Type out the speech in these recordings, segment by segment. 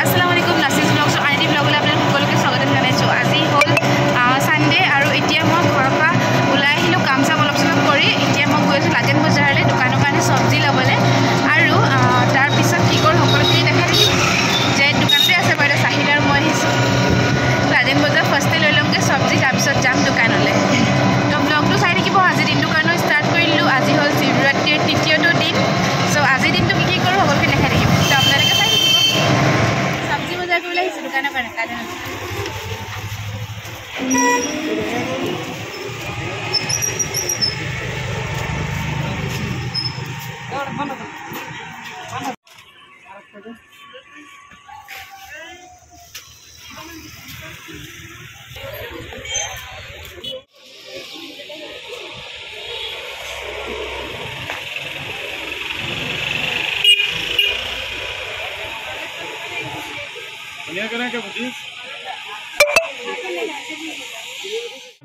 আসসালামু আলাইকুম নাচিজ blogs ID ব্লগলৈ আপোনালোক সকলোকে স্বাগতম জনাইছোঁ। আজি হ'ল সানডে আৰু এতিয়া মই ঘৰৰ পৰা ওলাই আহিলোঁ কাম চাম অলপ চলপ কৰি। এতিয়া মই গৈ আছোঁ লাজেন বজাৰলৈ দোকানৰ কাৰণে চব্জি ল'বলৈ আৰু তাৰপিছত কি কৰোঁ সকলোখিনি দেখাই থাকিম। যে দোকানতে আছে বাইদেউ চাহিল আৰু মই আহিছোঁ লাজেন বজাৰ ফাৰ্ষ্টে লৈ ল'মগৈ চব্জি, তাৰপিছত যাম দোকানলৈ। তো ব্লগটো চাই থাকিব। আজিৰ দিনটোৰ কাৰণেও ষ্টাৰ্ট কৰি দিলোঁ। আজি হ'ল শিৱৰাত্ৰিৰ তৃতীয়টো দিন। চ' আজিৰ দিনটো কি কৰোঁ সকলোখিনি দেখাই থাকিম। তো আপোনালোকে চাই থাকিব। চব্জি বজাৰ কৰিবলৈ আহিছোঁ দোকানৰ কাৰণে কাইলৈ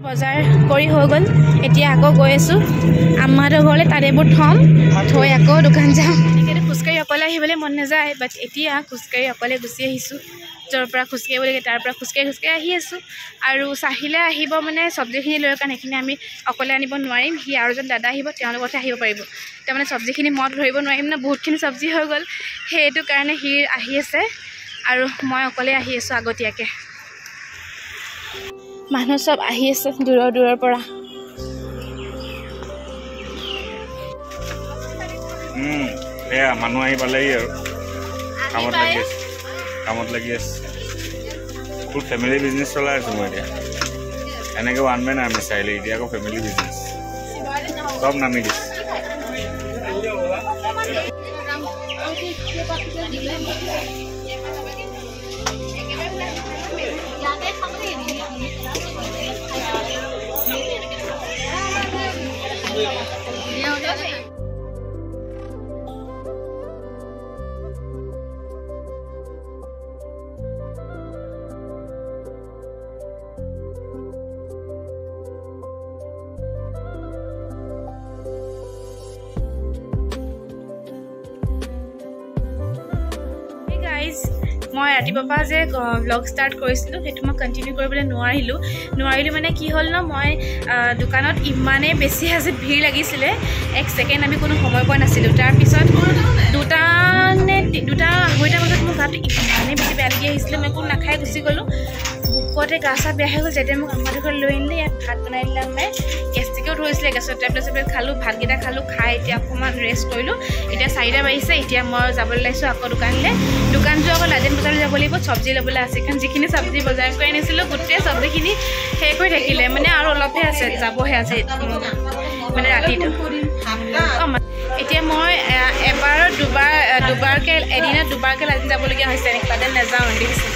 বজাৰ কৰি হৈ গ'ল। এতিয়া আকৌ গৈ আছোঁ আম্মাহঁতৰ ঘৰলৈ, তাত এইবোৰ থৈ আকৌ দোকান যাম। এনেকৈ খোজকাঢ়ি অকলে আহিবলৈ মন নাযায়, বাট এতিয়া খোজকাঢ়ি অকলে গুচি আহিছোঁ। য'ৰ পৰা খোজকাঢ়িব লাগে তাৰ পৰা খোজকাঢ়ি আহি আছোঁ। আৰু চাহিলে আহিব মানে চব্জিখিনি লৈ, কাৰণ সেইখিনি আমি অকলে আনিব নোৱাৰিম। সি আৰু এজন দাদা আহিব, তেওঁৰ লগতহে আহিব পাৰিব। তাৰমানে চব্জিখিনি মই ধৰিব নোৱাৰিম না, বহুতখিনি চব্জি হৈ গ'ল। সেইটো কাৰণে সি আহি আছে আৰু মই অকলে আহি আছোঁ আগতীয়াকৈ। মানুহ চব আহি আছে দূৰৰ পৰা। মানুহ আহি পালেহি আৰু কামত লাগি আছে। ফুল ফেমিলি বিজনেছ চলাই আছোঁ মই এতিয়া। এনেকৈ ওৱান মেন আৰ্মি চাইলে, এতিয়া আকৌ ফেমিলি বিজনেছ চব নামি দিছে। মই ৰাতিপুৱাৰ পৰা যে ব্লগ ষ্টাৰ্ট কৰিছিলোঁ সেইটো মই কণ্টিনিউ কৰিবলৈ নোৱাৰিলোঁ মানে কি হ'ল ন, মই দোকানত ইমানেই বেছি আজি ভিৰ লাগিছিলে, এক ছেকেণ্ড আমি কোনো সময় পোৱা নাছিলোঁ। তাৰপিছত দুটা আঢ়ৈটা বজাত মোৰ গাটো ইমানেই বেছি বেয়া লাগি আহিছিলে, মই একো নাখাই গুচি গ'লোঁ। ভোকতে গা চা বেয়া হৈ গ'ল। যেতিয়া মোক আমাৰ ঘৰত লৈ আনিলে, ইয়াত ভাত বনাই দিলে মানে গেষ্ট্ৰিকেও ধৰিছিলে, গেছৰ টেবলেট খালোঁ, ভাতকেইটা খালোঁ, খাই এতিয়া অকণমান ৰেষ্ট কৰিলোঁ। এতিয়া 4টা বাজিছে। এতিয়া মই যাবলৈ লাগিছোঁ আকৌ দোকানলৈ। দোকান যোৱা আকৌ লাজেন বজাৰলৈ যাব লাগিব, চব্জি ল'বলৈ আছে। কাৰণ যিখিনি চব্জি বজাৰ কৰি আনিছিলোঁ গোটেই চব্জিখিনি শেষ হৈ থাকিলে, মানে আৰু অলপহে আছে, যাবহে আছে মানে ৰাতিটো। এতিয়া মই এদিনত দুবাৰকৈ লাজেন যাবলগীয়া হৈছে। এনেকৈ লাজেন নাযাওঁ দেখিছোঁ।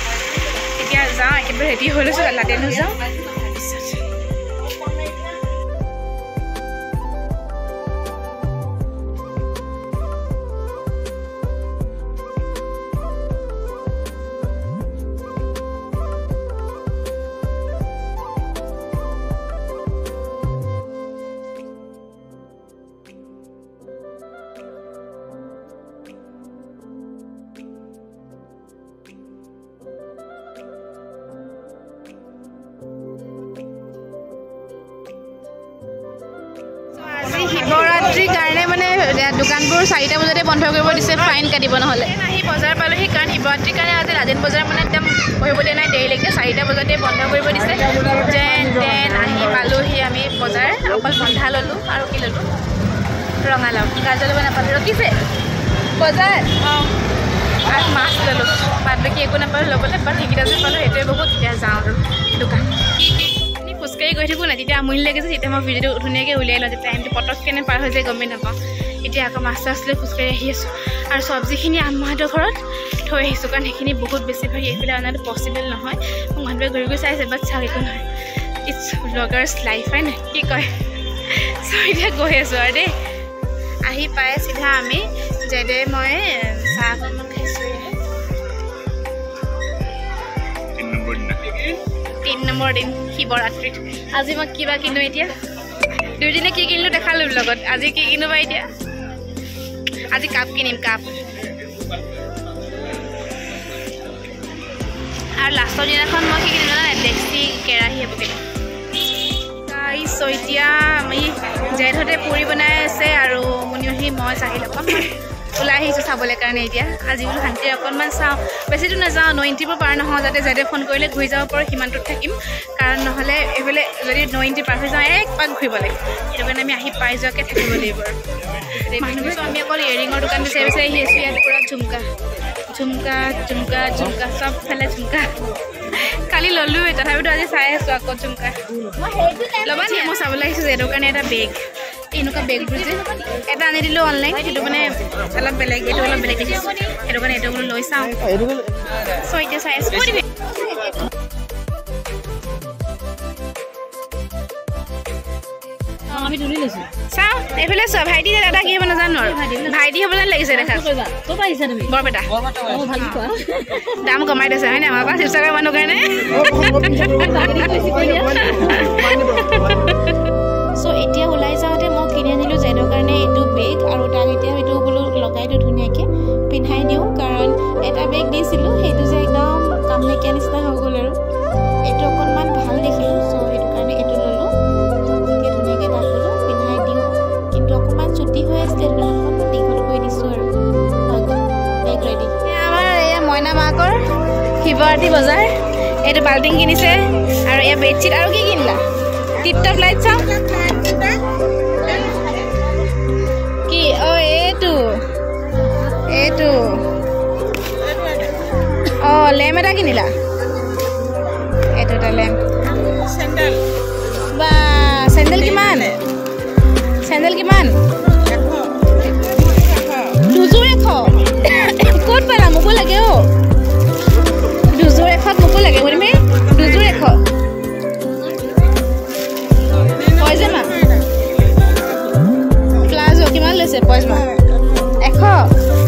এতিয়া যাওঁ, একেবাৰে ৰেডি হৈ লৈছোঁ, লাজেনো যাওঁ। শিৱৰাত্ৰিৰ কাৰণে মানে দোকানবোৰ 4টা বজাতে বন্ধ কৰিব দিছে, ফাইন কাটিব নহ'লে। আহি বজাৰ পালোহি, কাৰণ শিৱৰাত্ৰিৰ কাৰণে আজি লাজেন বজাৰ মানে একদম বহিবলৈ নাই, দেৰিলৈকে 4টা বজাতে বন্ধ কৰিব দিছে। যেন আহি পালোহি আমি বজাৰ। অকল বন্ধা ল'লোঁ আৰু কি ল'লোঁ, ৰঙালাও, গাজৰ ল'ব নাপালোঁ, ৰখিছে বজাৰ। আৰু মাছ ল'লোঁ, বাদ বাকী একো নাপালোঁ ল'বলৈ। বাট সেইকেইটা যে পালোঁ সেইটোৱে বহুত। এতিয়া যাওঁ আৰু দোকান। খোজকাঢ়ি গৈ থাকোঁ নাই, তেতিয়া আমনি লাগে যে, তেতিয়া মই ভিডিঅ'টো ধুনীয়াকৈ উলিয়াই লওঁ, তেতিয়া টাইমটো পটককৈ পাৰ হৈ যায়, গমেই নাপাওঁ। এতিয়া আকৌ মাছ চাছ লৈ খোজকাঢ়ি আহি আছোঁ। আৰু চব্জিখিনি আম্মাহঁতৰ ঘৰত থৈ আহিছোঁ, কাৰণ সেইখিনি বহুত বেছি ভাৰী, এইফালে অনাটো পচিবল নহয়। মোক মানুহবোৰে ঘূৰি চাইছে, বাট চাওক একো নহয়। ইটছ ব্লগাৰ্ছ লাইফ হয় নাই, কি কয়। চ' এতিয়া গৈ আছোঁ আৰু দেই। আহি পাই চিধা আমি যেনে মই চাহ অকণমান খাইছোঁ। 3 নম্বৰ দিন শিৱৰাত্ৰিত। আজি মই কিবা কিনো এতিয়া, 2 দিনে কি কিনিলোঁ দেখালোঁ লগত। আজি কি কিনো বা এতিয়া, আজি কাপ কিনিম, কাপ তাৰ লাষ্টৰ দিনাখন মই কি কিনিলোঁ জানে ডেক্সি কেৰাহী এপকে গাইছ এতিয়া আমি জেঠতে পুৰি বনাই আছে আৰু মুনিহী মই চাহিল অকণমান ওলাই আহিছোঁ চাবলৈ কাৰণে এতিয়া আজি বোলো শান্তিৰে অকণমান চাওঁ বেছিটো নাযাওঁ 90 পাৰ নহয় যাতে জেঠে ফোন কৰিলে ঘূৰি যাব পাৰোঁ সিমানটোত থাকিম কাৰণ নহ'লে এইফালে যদি 90 পাৰ হৈ যাওঁ এক পাক ঘূৰিব লাগে সেইটো কাৰণে আমি আহি পাই যোৱাকৈ থাকিব লাগিব মানুহবোৰতো আমি অকল ইয়েৰিঙৰ দোকান বিচাৰি বিচাৰি আহি আছোঁ ইয়াত পূৰা ঝুমকা ঝুমকা ঝুমকা ঝুমকা চবফালে ঝুমকা কালি ল'লোৱে তথাপিতো আজি চাই আছোঁ আকৌ ঝুমকা ল'বা নি মই চাবলৈ আহিছোঁ যে এইটো কাৰণে এটা বেগ এনেকুৱা বেগবোৰ যে এটা আনি দিলোঁ অনলাইন সেইটো মানে অলপ বেলেগ এইটো অলপ বেলেগ দেখিছোঁ সেইটো কাৰণে এইটো বোলো লৈ চাওঁ চ' এতিয়া চাই আছোঁ আমি তুলি লৈছো চাওঁ এইফালে চোৱা ভাইটি দাদা কি হ'ব নাজানো আৰু ভাইটি হ'ব যেন লাগিছে দেখা ক'ত আহিছা তুমি বৰপেটা ভাল খোৱা দাম কমাই দিছে হয় নে আমাৰ পৰা শিৱসাগৰ মানুহ কাৰণে চ' এতিয়া ওলাই যাওঁতে মই কিনি আনিলোঁ জেডৰ কাৰণে এইটো বেগ আৰু তাক এতিয়া এইটো বোলো লগাই দিওঁ ধুনীয়াকৈ পিন্ধাই দিওঁ কাৰণ এটা বেগ দিছিলোঁ সেইটো যে একদম কাম নাইকিয়া নিচিনা হৈ গ'ল আৰু এইটো অকণমান ভাল দেখিলোঁ চ' সেইটো কাৰণে এইটো ল'লোঁ এতিয়া ধুনীয়াকৈ তাক বোলো পিন্ধাই দিওঁ কিন্তু অকণমান চুটি হৈ আছিলে সেইটো অকণমান দীঘল কৰি দিছোঁ আৰু হৈ গ'ল বেগ ৰেডি আমাৰ এয়া মইনা মাকৰ শিৱৰাত্ৰি বজাৰ এইটো বাল্টিং কিনিছে আৰু এয়া বেডশ্বীট আৰু কি কিনিলা টিপটপ লাইট চাওঁ কি অ' এইটো অ' লেম্প এটা কিনিলা এইটো এটা লেম্প চেণ্ডেল বা চেণ্ডেল কিমান দুযোৰ 100 ক'ত পালা মোকো লাগে অ' দুযোৰ 100 মোকো লাগে শুনিবি দুযোৰ 100 পইজামা প্লাজো কিমান লৈছে পইজামা 100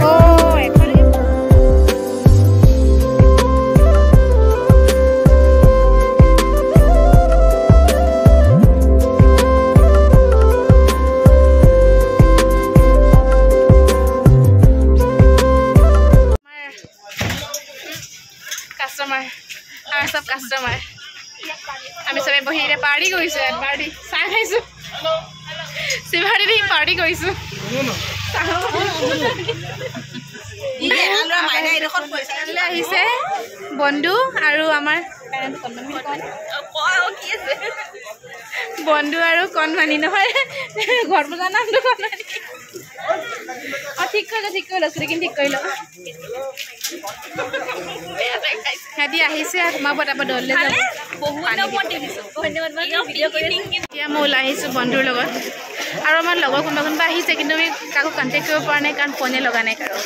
অ' 100 কাষ্টমাৰ আমাৰ চব কাষ্টমাৰ আমি চবে বহি এতিয়া পাৰ্টি কৰিছোঁ পাৰ্টি চাহ খাইছোঁ শিৱৰাত্ৰি পাৰ্টি কৰিছোঁ আহিছে বন্ধু আৰু আমাৰ বন্ধু আৰু কণমানি নহয় ঘৰ বজাৰ নামটো কণমানি অঁ ঠিক কৰিলোঁ চুৰিকিন ঠিক কৰিলোঁ সিহঁতি আহিছে আৰু তোমাৰ পতাপত দললৈ যাব এতিয়া মই ওলাই আহিছোঁ বন্ধুৰ লগত আৰু আমাৰ লগৰ কোনোবা আহিছে কিন্তু আমি কাকো কণ্টেক্ট কৰিব পৰা নাই কাৰণ ফোনে লগা নাই কাৰো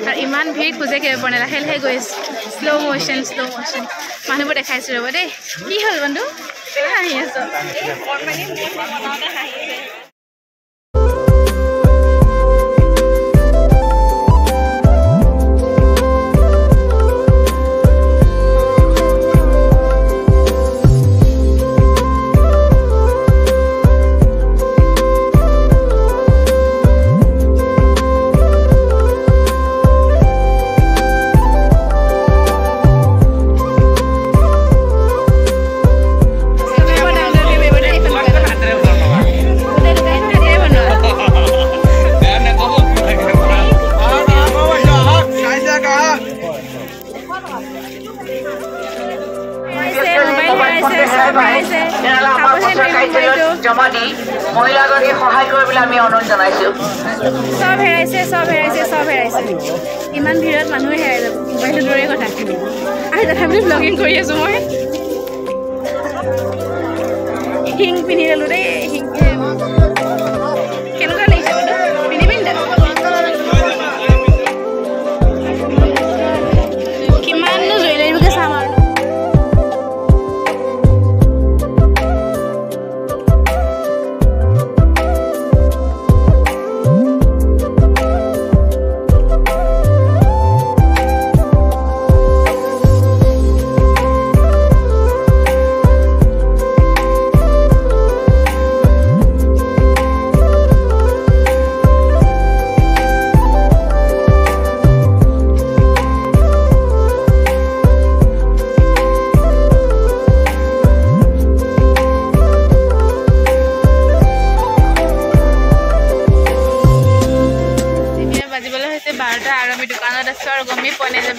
আৰু ইমান ভিৰ খোজে কৰিব পৰা নাই লাহে লাহে গৈ আছোঁ শ্ল' মোশ্যন মানুহবোৰ দেখাইছোঁ ৰ'ব দেই কি হ'ল বন্ধু হাঁহি আছোঁ জমা দি মহিলাগৰাকীক সহায় কৰিবলৈ আমি অনুৰোধ জনাইছোঁ চব হেৰাইছে ইমান ভিৰত মানুহে হেৰাই যাব মোবাইলটো দূৰৰে কথা আৰু তথাপিতো ব্লগিং কৰি আছোঁ মই হিং পিন্ধি ল'লোঁ দেই হিং কেনেকুৱা লাগিছে বোলো পিন্ধিবি নে কিমাননো জুৱেলাৰীবোৰকে চাম আৰু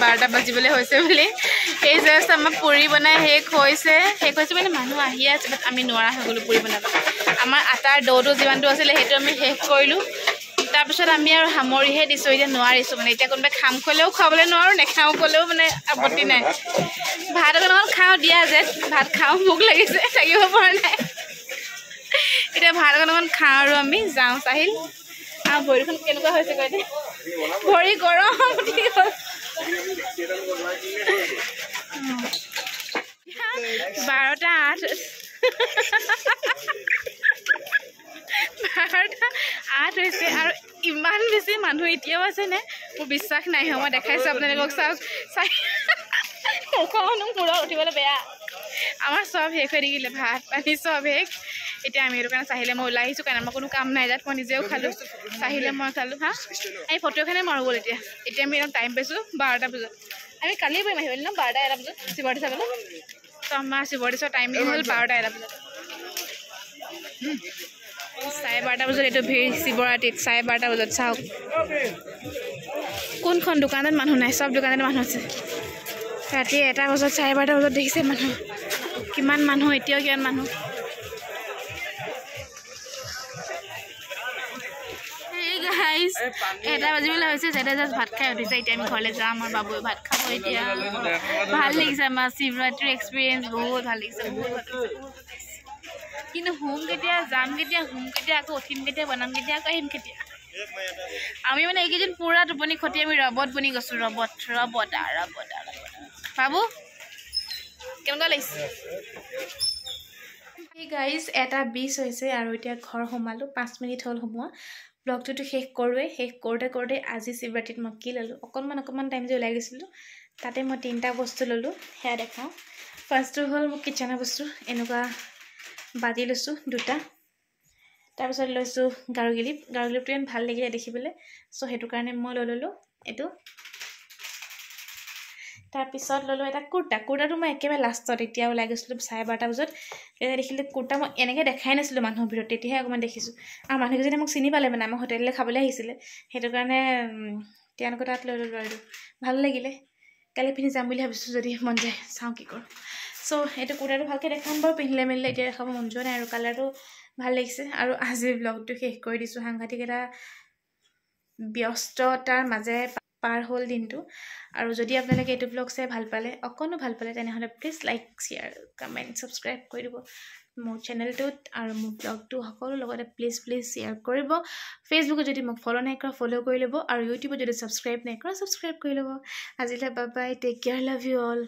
12টা বাজিবলৈ হৈছে বুলি এই জাষ্ট আমাৰ পুৰি বনাই শেষ হৈছে মানে মানুহ আহি আছে বাট আমি নোৱাৰা হৈ গ'লোঁ পুৰি বনাব আমাৰ আটাৰ ডৌটো যিমানটো আছিলে সেইটো আমি শেষ কৰিলোঁ তাৰপিছত আমি আৰু সামৰিহে দিছোঁ এতিয়া নোৱাৰিছোঁ মানে এতিয়া কোনোবাই খাম ক'লেও খুৱাবলৈ নোৱাৰোঁ নেখাওঁ ক'লেও মানে আপত্তি নাই ভাত অকণ খাওঁ দিয়া যে ভাত খাওঁ ভোক লাগিছে থাকিব পৰা নাই এতিয়া ভাত অকণ খাওঁ আৰু আমি যাওঁ চাহিল আৰু ভৰিখন কেনেকুৱা হৈছে কয় দে ভৰি গৰম উঠি গ'ল 12টা 8 হৈছে আৰু ইমান বেছি মানুহ এতিয়াও আছেনে মোৰ বিশ্বাস নাই মই দেখাইছোঁ আপোনালোকক চাওক চাই মূৰত উঠিবলৈ বেয়া আমাৰ চব শেষ হৈ থাকিলে ভাত পানী চব শেষ এতিয়া আমি সেইটো কাৰণে চাহিলে মই ওলাই আহিছোঁ কাৰণ আমাৰ কোনো কাম নাই যাত মই নিজেও খালোঁ চাহিলে মই খালোঁ হা এই ফটো এখনে মাৰোঁ গ'ল এতিয়া আমি একদম টাইম পাইছোঁ 12টা বজাত আমি কালিয়ে পাৰিম আহিব ন 12টা 1 বজাত শিৱৰাত্ৰি চাবলৈ তো আমাৰ শিৱৰাত্ৰিৰ টাইমিং হ'ল 12টা 1 বজাত 12:30 বজাত এইটো ভিৰ শিৱৰাত্ৰিত 12:30 বজাত চাওক কোনখন দোকানত মানুহ নাই চব দোকানতে মানুহ আছে ৰাতি 1 বজাত 12:30 বজাত দেখিছে মানুহ কিমান মানুহ এতিয়াও কিমান মানুহ গাইজ 1 বাজিবলৈ হৈছে যেটা জাষ্ট ভাত খাই উঠিছে এতিয়া আমি ঘৰলৈ যাম আমাৰ বাবুৱে ভাত খাব এতিয়া ভাল লাগিছে আমাৰ শিৱৰাত্ৰিৰ এক্সপিৰিয়েঞ্চ বহুত ভাল লাগিছে কিন্তু হোম কেতিয়া যাম কেতিয়া হোম কেতিয়া আকৌ উঠিম কেতিয়া বনাম কেতিয়া আকৌ আহিম কেতিয়া আমি মানে এইকেইদিন পুৰা টোপনি খতি আমি ৰবট বনি গৈছোঁ ৰবট বাবু কেনেকুৱা লাগিছে গাইজ 1:20 হৈছে আৰু এতিয়া ঘৰ সোমালোঁ 5 মিনিট হ'ল সোমোৱা ব্লগটোতো শেষ কৰোঁতে আজি শিৱৰাত্ৰিত মই কি ল'লোঁ অকণমান টাইম যে ওলাই গৈছিলোঁ তাতে মই 3টা বস্তু ল'লোঁ সেয়া দেখাওঁ ফাৰ্ষ্টটো হ'ল মোৰ কিটচেনৰ বস্তু এনেকুৱা বাজি লৈছোঁ 2টা তাৰপিছত লৈছোঁ গাৰু গিলিপটো ইমান ভাল লাগিলে দেখিবলৈ চ' সেইটো কাৰণে মই লৈ ল'লোঁ এইটো তাৰপিছত ল'লোঁ এটা কুৰ্তাটো মই একেবাৰে লাষ্টত এতিয়া ওলাই গৈছিলোঁ 12:30 বজাত তেতিয়া দেখিলোঁ কুৰ্তা মই এনেকৈ দেখাই নাছিলোঁ মানুহৰ ভিতৰত তেতিয়াহে অকণমান দেখিছোঁ আৰু মানুহকেইজনে মোক চিনি পালে মানে আমাৰ হোটেললৈ খাবলৈ আহিছিলে সেইটো কাৰণে তেওঁলোকৰ তাত লৈ ল'লোঁ আৰু ভাল লাগিলে কালি পিন্ধি যাম বুলি ভাবিছোঁ যদি মন যায় চাওঁ কি কৰোঁ চ' এইটো কুৰ্তাটো ভালকৈ দেখাম বাৰু পিন্ধিলে মেলিলে এতিয়া দেখাব মন যোৱা নাই আৰু কালাৰটো ভাল লাগিছে আৰু আজিৰ ব্লগটো শেষ কৰি দিছোঁ সাংঘাতিক এটা ব্যস্ততাৰ মাজেৰে পাৰ হ'ল দিনটো আৰু যদি আপোনালোকে এইটো ব্লগ চাই ভাল পালে তেনেহ'লে please like share comment subscribe কৰি দিব মোৰ চেনেলটোত আৰু মোৰ ব্লগটো সকলো লগতে প্লিজ শ্বেয়াৰ কৰিব ফেচবুকত যদি মোক ফ'ল' নাই কৰা ফ'ল' কৰি ল'ব আৰু ইউটিউবত যদি ছাবস্ক্ৰাইব নাই কৰা ছাবস্ক্ৰাইব কৰি ল'ব আজিলৈ bye bye take care love you all